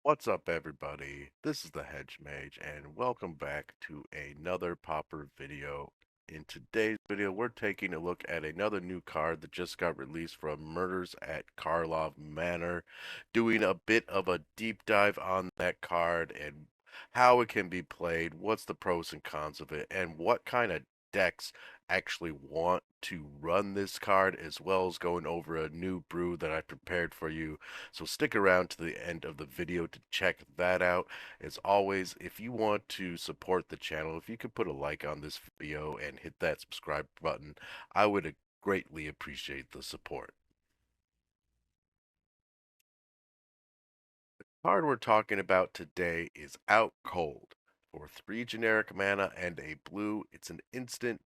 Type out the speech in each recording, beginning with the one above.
What's up, everybody? This is the Hedge Mage, and welcome back to another Pauper video. In today's video, we're taking a look at another new card that just got released from Murders at Karlov Manor, doing a bit of a deep dive on that card and how it can be played, what's the pros and cons of it, and what kind of decks actually want to run this card, as well as going over a new brew that I prepared for you. So stick around to the end of the video to check that out. As always, if you want to support the channel, if you could put a like on this video and hit that subscribe button, I would greatly appreciate the support. The card we're talking about today is Out Cold. For 3 generic mana and a blue, it's an instant.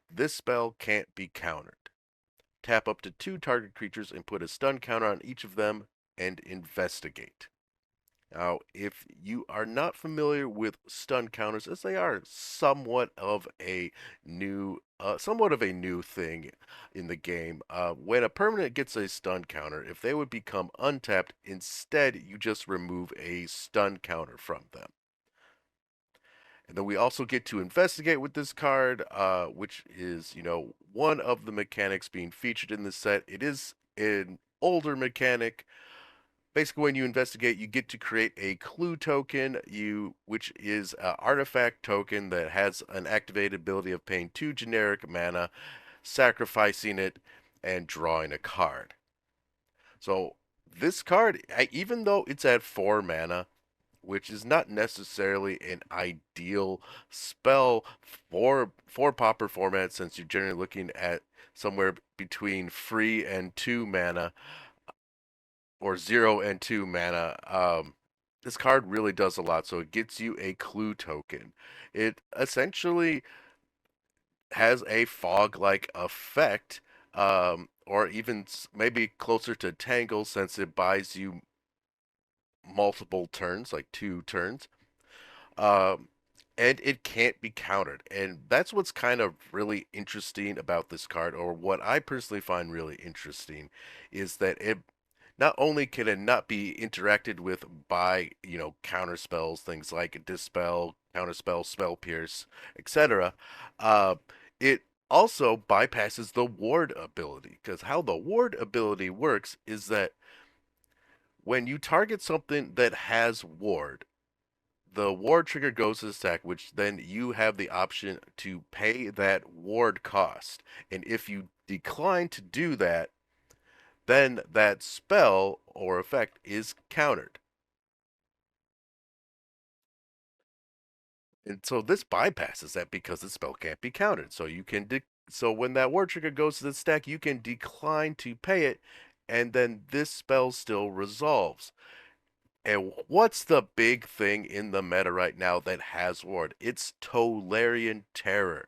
This spell can't be countered. Tap up to 2 target creatures and put a stun counter on each of them and investigate. Now, if you are not familiar with stun counters, as they are somewhat of a new thing in the game, when a permanent gets a stun counter, if they would become untapped, instead you just remove a stun counter from them. And then we also get to investigate with this card, which is, one of the mechanics being featured in this set. It is an older mechanic. Basically, when you investigate, you get to create a clue token, which is an artifact token that has an activated ability of paying 2 generic mana, sacrificing it, and drawing a card. So this card, even though it's at 4 mana, which is not necessarily an ideal spell for pauper format, since you're generally looking at somewhere between free and 2 mana, or 0 and 2 mana. This card really does a lot. So it gets you a clue token. It essentially has a fog-like effect, or even maybe closer to Tangle, since it buys you multiple turns, like 2 turns. Um, and it can't be countered. And that's what's kind of really interesting about this card, or what I personally find really interesting, is that it not only can it not be interacted with by, counter spells, things like Dispel, Counterspell, Spell Pierce, etc., uh, it also bypasses the ward ability. Because how the ward ability works is that when you target something that has ward, the ward trigger goes to the stack, which then you have the option to pay that ward cost. And if you decline to do that, then that spell or effect is countered. And so this bypasses that because the spell can't be countered. So so when that ward trigger goes to the stack, you can decline to pay it, and then this spell still resolves. And what's the big thing in the meta right now that has ward? It's Tolarian Terror,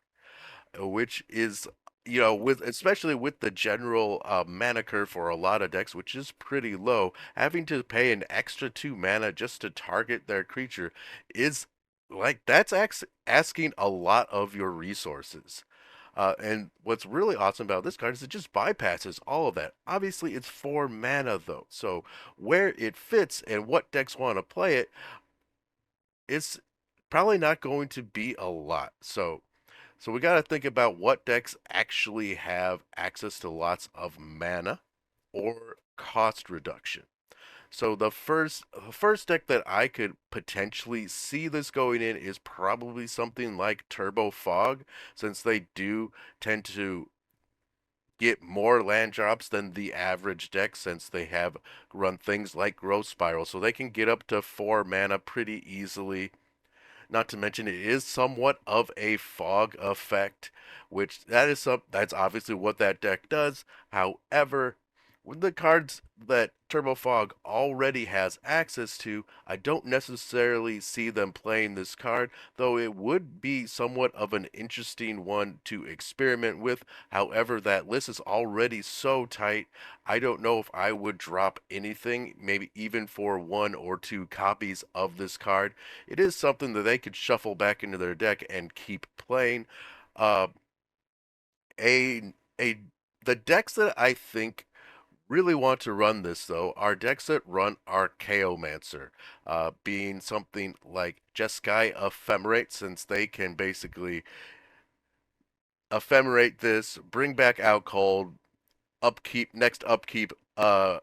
which is, with especially with the general mana curve for a lot of decks, which is pretty low, having to pay an extra 2 mana just to target their creature is like that's asking a lot of your resources. And what's really awesome about this card is it just bypasses all of that. Obviously, it's 4 mana though, so where it fits and what decks want to play it, it's probably not going to be a lot. So we got to think about what decks actually have access to lots of mana or cost reduction. So the first deck that I could potentially see this going in is probably something like Turbo Fog, since they do tend to get more land drops than the average deck, since they have run things like Growth Spiral, so they can get up to 4 mana pretty easily. Not to mention, it is somewhat of a fog effect, which that's obviously what that deck does. However, with the cards that Turbo Fog already has access to, I don't necessarily see them playing this card, though it would be somewhat of an interesting one to experiment with. However, that list is already so tight, I don't know if I would drop anything, maybe even for 1 or 2 copies of this card. It is something that they could shuffle back into their deck and keep playing. Uh, a a the decks that I think really want to run this though, our decks that run Archaeomancer, being something like Jeskai Ephemerate, since they can basically ephemerate this, bring back out cold, upkeep, next upkeep, ephemerate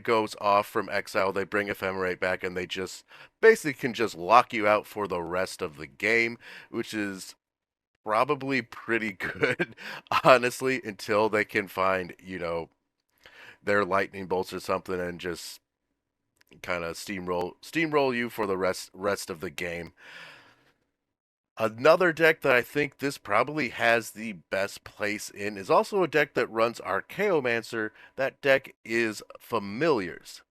goes off from exile, they bring ephemerate back, and they just basically can just lock you out for the rest of the game, which is probably pretty good, honestly, until they can find, their lightning bolts or something and just kind of steamroll you for the rest of the game. Another deck that I think this probably has the best place in is also a deck that runs Archaeomancer. That deck is Familiars.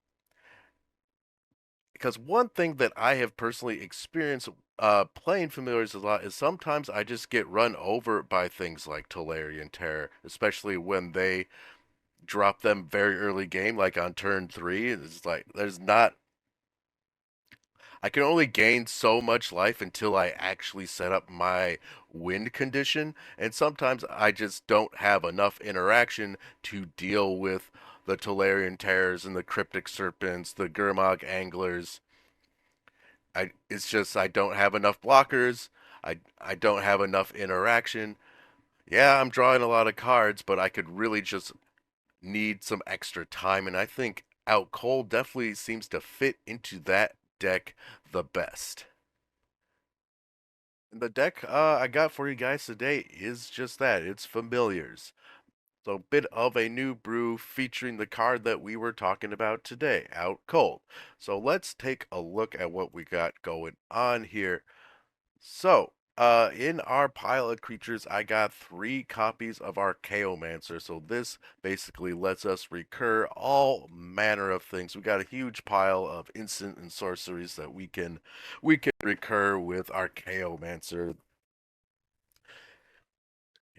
Because one thing that I have personally experienced playing Familiars a lot is sometimes I just get run over by things like Tolarian Terror, especially when they drop them very early game, like on turn three. It's like there's not I can only gain so much life until I actually set up my wind condition, and sometimes I just don't have enough interaction to deal with the Tolarian Terrors and the Cryptic Serpents, the Gurmag Anglers. It's just I don't have enough blockers. I don't have enough interaction. Yeah, I'm drawing a lot of cards, but I could really just need some extra time, and I think Out Cold definitely seems to fit into that deck the best. The deck I got for you guys today is just that. It's Familiars. So a bit of a new brew featuring the card that we were talking about today, Out Cold. So let's take a look at what we got going on here. So, in our pile of creatures, I got 3 copies of Archaeomancer. So this basically lets us recur all manner of things. We got a huge pile of instant and sorceries that we can recur with Archaeomancer.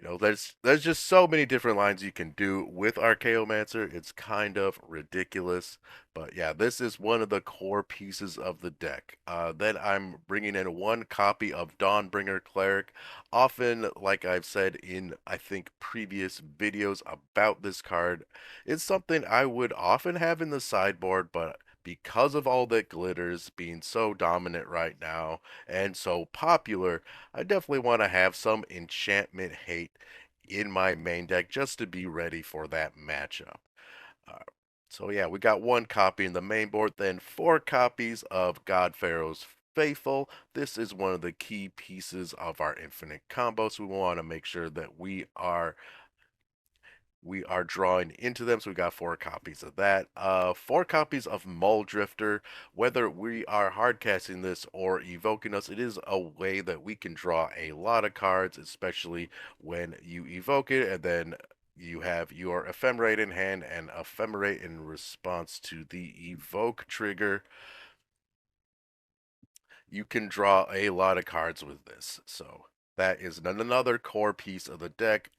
There's just so many different lines you can do with Archaeomancer. It's kind of ridiculous, but yeah, this is one of the core pieces of the deck. Then I'm bringing in 1 copy of Dawnbringer Cleric. Often, like I've said in I think previous videos about this card, it's something I would often have in the sideboard, but because of all that glitters being so dominant right now and so popular, I definitely want to have some enchantment hate in my main deck just to be ready for that matchup. Uh, so yeah, we got 1 copy in the main board, then 4 copies of God Pharaoh's Faithful. This is one of the key pieces of our infinite combo, so we want to make sure that we are drawing into them, so we got 4 copies of that. 4 copies of Mull Drifter. Whether we are hardcasting this or evoking us, it is a way that we can draw a lot of cards, especially when you evoke it and then you have your ephemerate in hand and ephemerate in response to the evoke trigger. You can draw a lot of cards with this. So that is another core piece of the deck.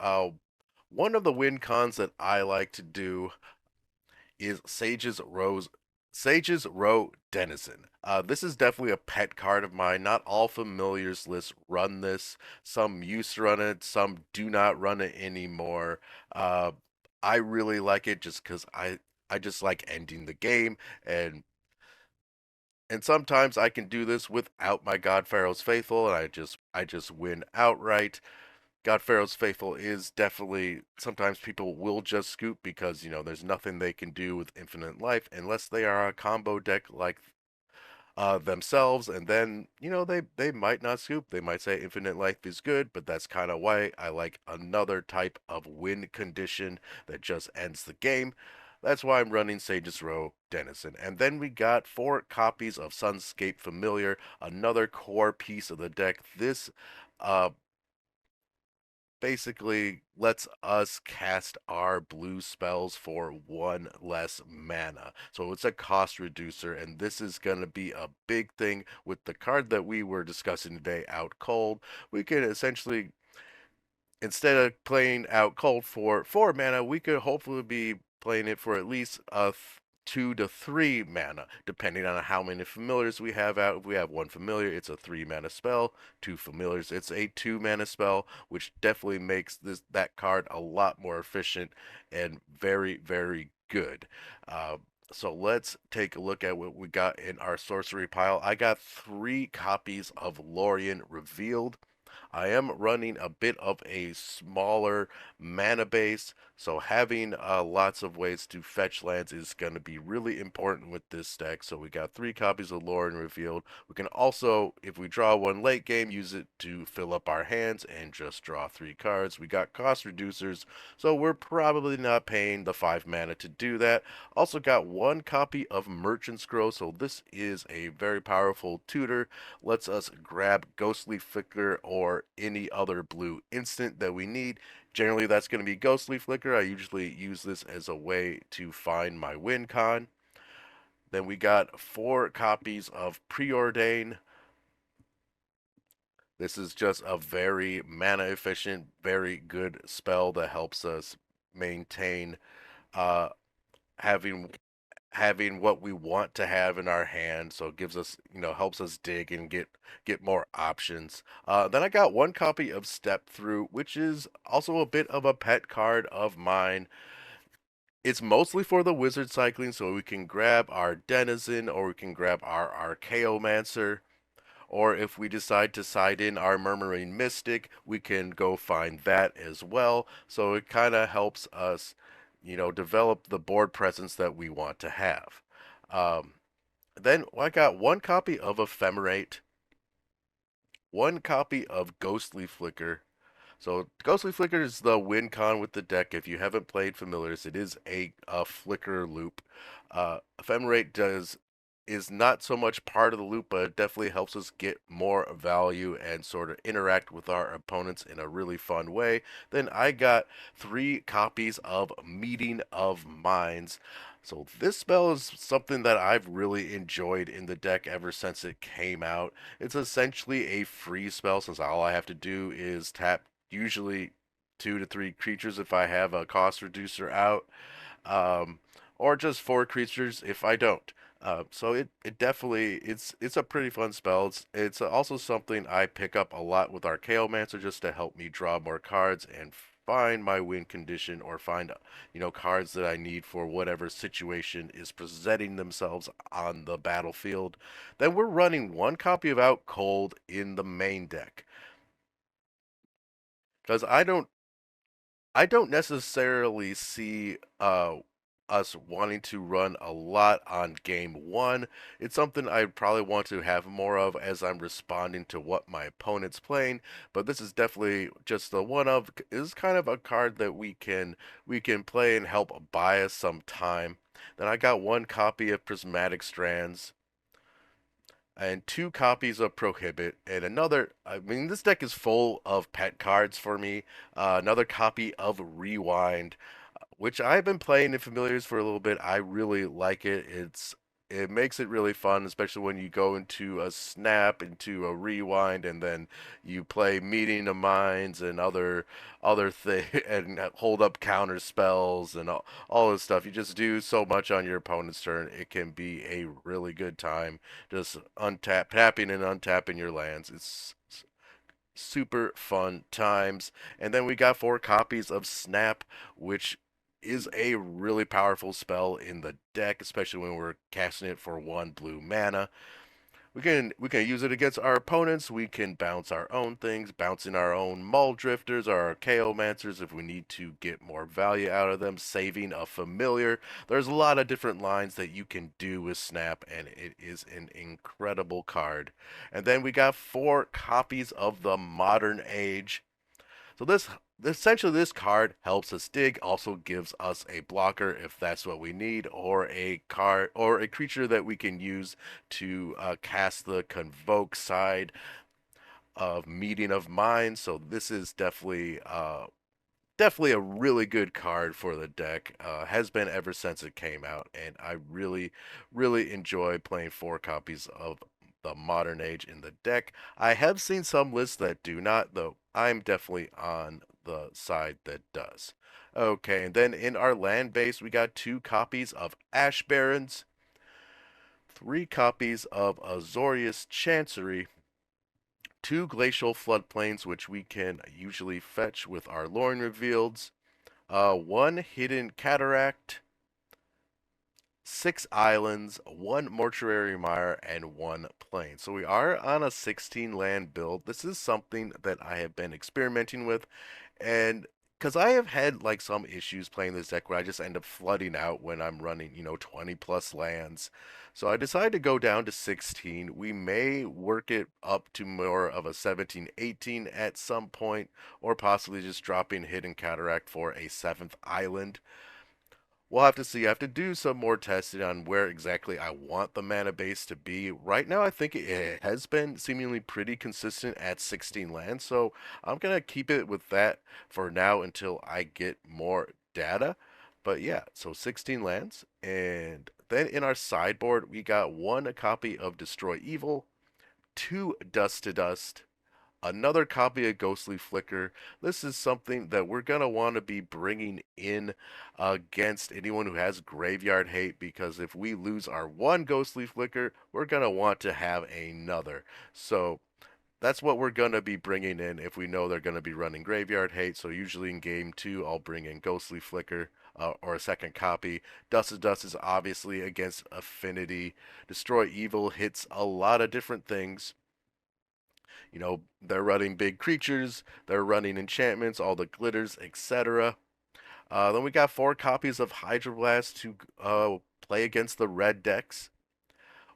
One of the win cons that I like to do is Sage's Row Denizen. This is definitely a pet card of mine. Not all familiars lists run this. Some used to run it, some do not run it anymore. Uh, I really like it just because I just like ending the game, and sometimes I can do this without my God Pharaoh's Faithful, and I just win outright. God Pharaoh's Faithful is definitely sometimes people will just scoop because there's nothing they can do with infinite life unless they are a combo deck like themselves, and then they might not scoop. They might say infinite life is good, but that's kind of why I like another type of win condition that just ends the game. That's why I'm running Sage's Row Denizen. And then we got 4 copies of Sunscape Familiar, another core piece of the deck. This uh, basically lets us cast our blue spells for 1 less mana. So it's a cost reducer, and this is going to be a big thing with the card that we were discussing today, Out Cold. We can essentially, instead of playing Out Cold for 4 mana, we could hopefully be playing it for at least 2 to 3 mana, depending on how many familiars we have out. If we have one familiar, it's a 3 mana spell. Two familiars, it's a 2 mana spell, which definitely makes that card a lot more efficient and very, very good. Uh, so let's take a look at what we got in our sorcery pile. I got 3 copies of Lorien Revealed. I am running a bit of a smaller mana base, so having lots of ways to fetch lands is going to be really important with this deck. So we got 3 copies of Lore and Revealed. We can also, if we draw one late game, use it to fill up our hands and just draw 3 cards. We got cost reducers, so we're probably not paying the 5 mana to do that. Also got 1 copy of Merchant Scroll, so this is a very powerful tutor. Lets us grab Ghostly Flicker or any other blue instant that we need. Generally, that's going to be Ghostly Flicker. I usually use this as a way to find my win con. Then we got 4 copies of Preordain. This is just a very mana efficient, very good spell that helps us maintain uh, having what we want to have in our hand, so it gives us, helps us dig and get more options. Then I got 1 copy of Step Through, which is also a bit of a pet card of mine. It's mostly for the wizard cycling, so we can grab our Denizen or we can grab our Archaeomancer. Or if we decide to side in our Murmuring Mystic, we can go find that as well. So it kind of helps us, develop the board presence that we want to have. Um, then I got 1 copy of Ephemerate, 1 copy of Ghostly Flicker. So Ghostly Flicker is the win con with the deck. If you haven't played Familiars, it is a flicker loop. Ephemerate is not so much part of the loop, but it definitely helps us get more value and sort of interact with our opponents in a really fun way. Then I got 3 copies of Meeting of Minds. So this spell is something that I've really enjoyed in the deck ever since it came out. It's essentially a free spell since all I have to do is tap usually 2 to 3 creatures if I have a cost reducer out, um, or just 4 creatures if I don't. So it definitely it's a pretty fun spell. It's also something I pick up a lot with Archaeomancer just to help me draw more cards and find my win condition or find cards that I need for whatever situation is presenting themselves on the battlefield. Then we're running 1 copy of Out Cold in the main deck because I don't necessarily see us wanting to run a lot on game one. It's something I probably want to have more of as I'm responding to what my opponent's playing. But this is definitely just the one of is kind of a card that we can play and help buy us some time. Then I got 1 copy of Prismatic Strands and 2 copies of Prohibit, and another. I mean, this deck is full of pet cards for me. Another copy of Rewind, which I've been playing in Familiars for a little bit. I really like it. It makes it really fun, especially when you go into a snap, into a rewind, and then you play Meeting of Minds and other thing and hold up counter spells and all this stuff. You just do so much on your opponent's turn. It can be a really good time just tapping and untapping your lands. It's super fun times. And then we got 4 copies of Snap, which is a really powerful spell in the deck, especially when we're casting it for 1 blue mana. We can use it against our opponents. We can bounce our own things, bouncing our own Mull Drifters, our Chaomancers if we need to get more value out of them, saving a familiar. There's a lot of different lines that you can do with Snap, and it is an incredible card. And then we got 4 copies of the Modern Age. So essentially this card helps us dig, also gives us a blocker if that's what we need, or a card or a creature that we can use to cast the Convoke side of Meeting of Minds. So this is definitely a really good card for the deck. Has been ever since it came out, and I really, really enjoy playing 4 copies of the Modern Age in the deck. I have seen some lists that do not, though I'm definitely on the side that does. Okay, and then in our land base, we got 2 copies of Ash Barrens, 3 copies of Azorius Chancery, 2 glacial floodplains, which we can usually fetch with our Lorn Revealeds, 1 hidden cataract, 6 islands, 1 mortuary mire, and 1 plain. So we are on a 16 land build. This is something that I have been experimenting with, and because I have had like some issues playing this deck where I just end up flooding out when I'm running, 20 plus lands. So I decided to go down to 16. We may work it up to more of a 17, 18 at some point, or possibly just dropping Hidden Cataract for a 7th island. We'll have to see. I have to do some more testing on where exactly I want the mana base to be. Right now, I think it has been seemingly pretty consistent at 16 lands, so I'm going to keep it with that for now until I get more data. But yeah, so 16 lands. And then in our sideboard, we got 1 copy of Destroy Evil, 2 Dust to Dust, another copy of Ghostly Flicker. This is something that we're going to want to be bringing in against anyone who has Graveyard Hate, because if we lose our 1 Ghostly Flicker, we're going to want to have another. So that's what we're going to be bringing in if we know they're going to be running Graveyard Hate. So usually in game 2, I'll bring in Ghostly Flicker. Or a second copy. Dust to Dust is obviously against Affinity. Destroy Evil hits a lot of different things. They're running big creatures, they're running enchantments, all the glitters, etc. Then we got 4 copies of Hydroblast to play against the red decks.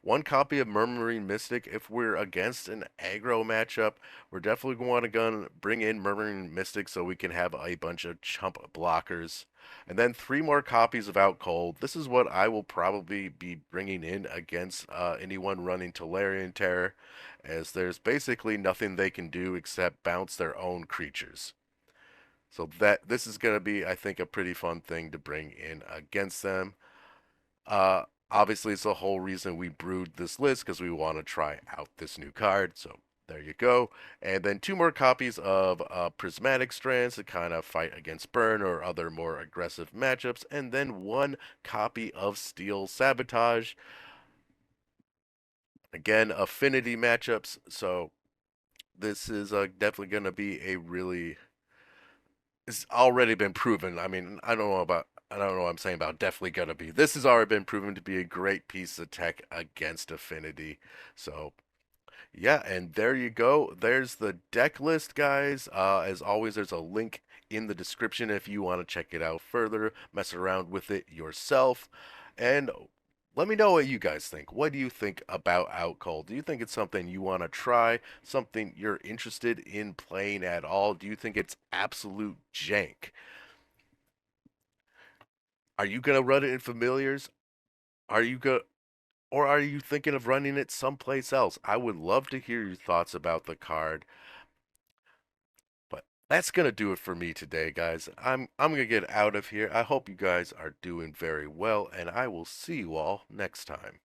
1 copy of Murmuring Mystic. If we're against an aggro matchup, we're definitely going to want to bring in Murmuring Mystic so we can have a bunch of chump blockers. And then 3 more copies of Out Cold. This is what I will probably be bringing in against anyone running Tolarian Terror, as there's basically nothing they can do except bounce their own creatures. So this is going to be, I think, a pretty fun thing to bring in against them. Obviously, it's the whole reason we brewed this list, because we want to try out this new card. So there you go. And then 2 more copies of Prismatic Strands to kind of fight against Burn or other more aggressive matchups. And then 1 copy of Steel Sabotage. Again, affinity matchups. So this is definitely going to be a really, it's already been proven. I mean, I don't know what I'm saying about definitely gonna be. This has already been proven to be a great piece of tech against Affinity. So yeah, and there you go. There's the deck list, guys. As always, there's a link in the description if you want to check it out further, mess around with it yourself, and let me know what you guys think. What do you think about Out Cold? Do you think it's something you want to try? Something you're interested in playing at all? Do you think it's absolute jank? Are you gonna run it in familiars? Are you go or are you thinking of running it someplace else? I would love to hear your thoughts about the card. But that's gonna do it for me today, guys. I'm gonna get out of here. I hope you guys are doing very well, and I will see you all next time.